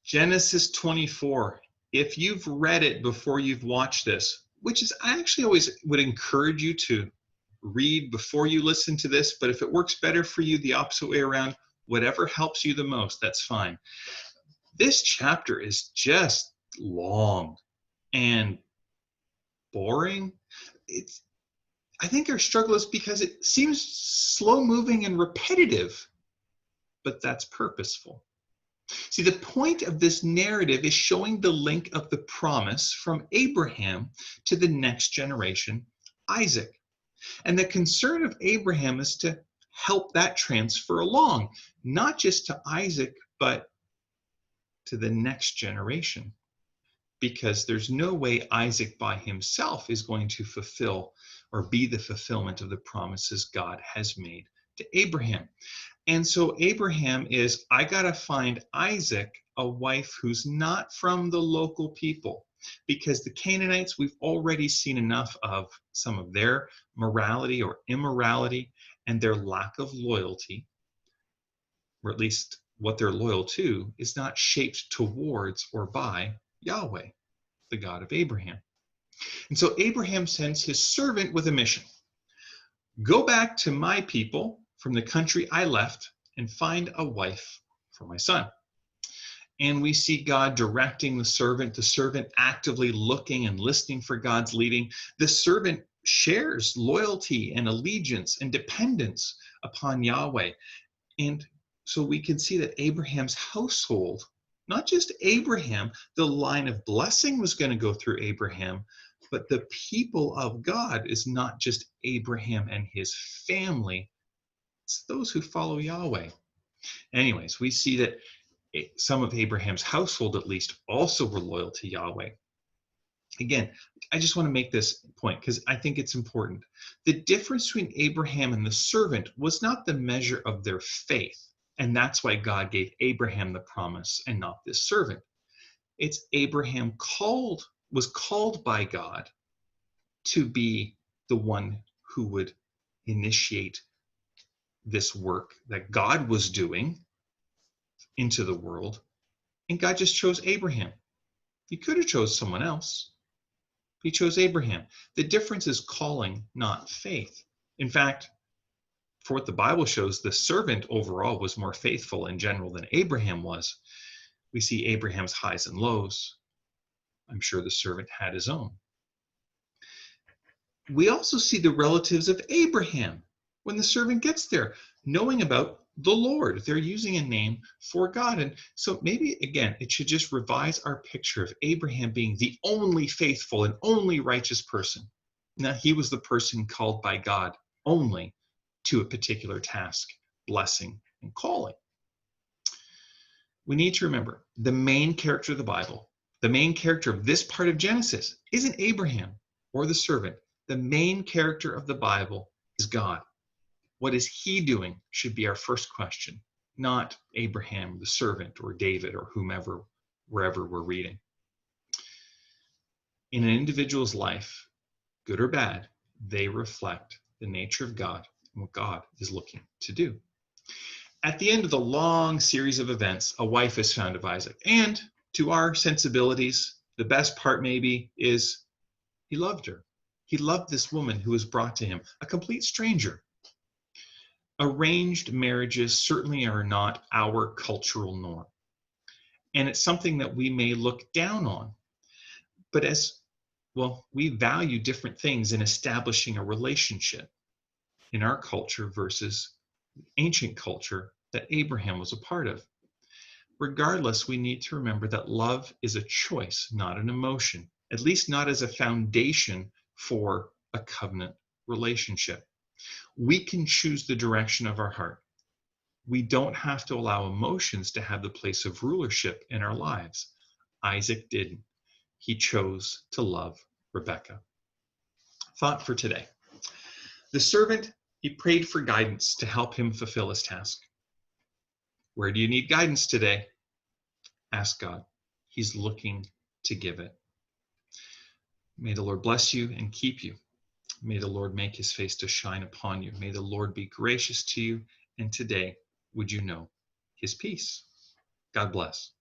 Genesis 24. If you've read it before you've watched this, which is, I actually always would encourage you to read before you listen to this, but if it works better for you the opposite way around, whatever helps you the most, that's fine. This chapter is just long and boring. I think our struggle is because it seems slow moving and repetitive, but that's purposeful. See, the point of this narrative is showing the link of the promise from Abraham to the next generation, Isaac. And the concern of Abraham is to help that transfer along, not just to Isaac, but to the next generation. Because there's no way Isaac by himself is going to fulfill or be the fulfillment of the promises God has made to Abraham. And so Abraham is, I got to find Isaac a wife who's not from the local people, because the Canaanites, we've already seen enough of some of their morality or immorality and their lack of loyalty, or at least what they're loyal to is not shaped towards or by Yahweh, the God of Abraham. And so Abraham sends his servant with a mission. Go back to my people from the country I left and find a wife for my son. And we see God directing the servant actively looking and listening for God's leading. The servant shares loyalty and allegiance and dependence upon Yahweh. And so we can see that Abraham's household, not just Abraham, the line of blessing was going to go through Abraham, but the people of God is not just Abraham and his family, it's those who follow Yahweh. Anyways, we see that some of Abraham's household, at least, also were loyal to Yahweh. Again, I just want to make this point because I think it's important. The difference between Abraham and the servant was not the measure of their faith, and that's why God gave Abraham the promise and not this servant. It's Abraham was called by God to be the one who would initiate this work that God was doing into the world, and God just chose Abraham. He could have chose someone else. He chose Abraham. The difference is calling, not faith. In fact, for what the Bible shows, the servant overall was more faithful in general than Abraham was. We see Abraham's highs and lows. I'm sure the servant had his own. We also see the relatives of Abraham when the servant gets there, knowing about the Lord. They're using a name for God. And so maybe, again, it should just revise our picture of Abraham being the only faithful and only righteous person. Now, he was the person called by God only to a particular task, blessing, and calling. We need to remember the main character of the Bible, the main character of this part of Genesis, isn't Abraham or the servant. The main character of the Bible is God. What is he doing should be our first question, not Abraham, the servant, or David, or whomever, wherever we're reading. In an individual's life, good or bad, they reflect the nature of God and what God is looking to do. At the end of the long series of events, a wife is found of Isaac. And to our sensibilities, the best part maybe is he loved her. He loved this woman who was brought to him, a complete stranger. Arranged marriages certainly are not our cultural norm. And it's something that we may look down on. But we value different things in establishing a relationship in our culture versus ancient culture that Abraham was a part of. Regardless, we need to remember that love is a choice, not an emotion, at least not as a foundation for a covenant relationship. We can choose the direction of our heart. We don't have to allow emotions to have the place of rulership in our lives. Isaac didn't. He chose to love Rebekah. Thought for today. The servant, he prayed for guidance to help him fulfill his task. Where do you need guidance today? Ask God. He's looking to give it. May the Lord bless you and keep you. May the Lord make his face to shine upon you. May the Lord be gracious to you. And today, would you know his peace? God bless.